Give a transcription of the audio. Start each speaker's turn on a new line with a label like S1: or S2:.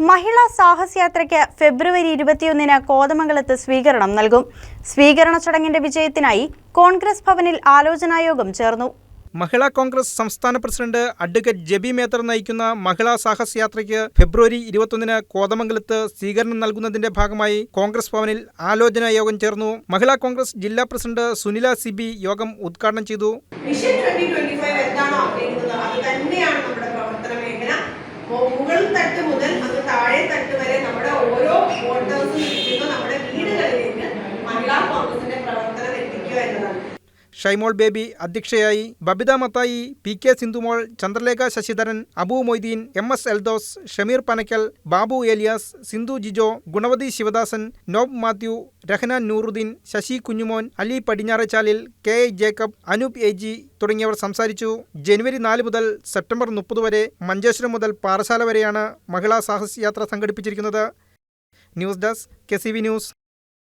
S1: മഹിളാ സാഹസയാത്രയ്ക്ക് ഫെബ്രുവരി 21-ന് കോതമംഗലത്ത് സ്വീകരണം നൽകും. സ്വീകരണ ചടങ്ങിന്റെ വിജയത്തിനായി കോൺഗ്രസ് ഭവനിൽ ആലോചനായോഗം ചേർന്നു.
S2: മഹിളാ കോൺഗ്രസ് സംസ്ഥാന പ്രസിഡന്റ് അഡ്വക്കേറ്റ് ജെബി മേത്തർ നയിക്കുന്ന മഹിളാ സാഹസയാത്രയ്ക്ക് ഫെബ്രുവരി 21-ന് കോതമംഗലത്ത് സ്വീകരണം നൽകുന്നതിന്റെ ഭാഗമായി കോൺഗ്രസ് ഭവനിൽ ആലോചനായോഗം ചേർന്നു. മഹിളാ കോൺഗ്രസ് ജില്ലാ പ്രസിഡന്റ് സുനില സിബി യോഗം ഉദ്ഘാടനം ചെയ്തു.
S3: മുകൾ തട്ട് മുതൽ അത് താഴെ തട്ട് വരെ നമ്മുടെ ഓരോ വോട്ടേഴ്സും ഇരിക്കുന്ന നമ്മുടെ വീടുകളിലേക്ക് മഹിളാ കോൺഗ്രസിന്റെ പ്രവർത്തനം എത്തിക്കുക എന്നതാണ്.
S2: ഷൈമോൾ ബേബി അധ്യക്ഷയായി. Babitha Mathai, P K Sindhumol, Chandralekha Sasidharan, Abu Moideen, MS Eldhose, Shameer Panakkal, Babu Elias, Sindhu Jijo, Gunavathi Sivadasan, Nob Mathew, Rehna Nooruddin, Sasi Kunjumon, Ali Padinjarachalil, KI Jacob, Anoop AG തുടങ്ങിയവർ സംസാരിച്ചു. ജനുവരി 4 മുതൽ സെപ്റ്റംബർ 30 വരെ മഞ്ചേശ്വരം മുതൽ പാറശാല വരെയാണ് മഹിളാ സാഹസയാത്ര സംഘടിപ്പിച്ചിരിക്കുന്നത്. News desk KCV news.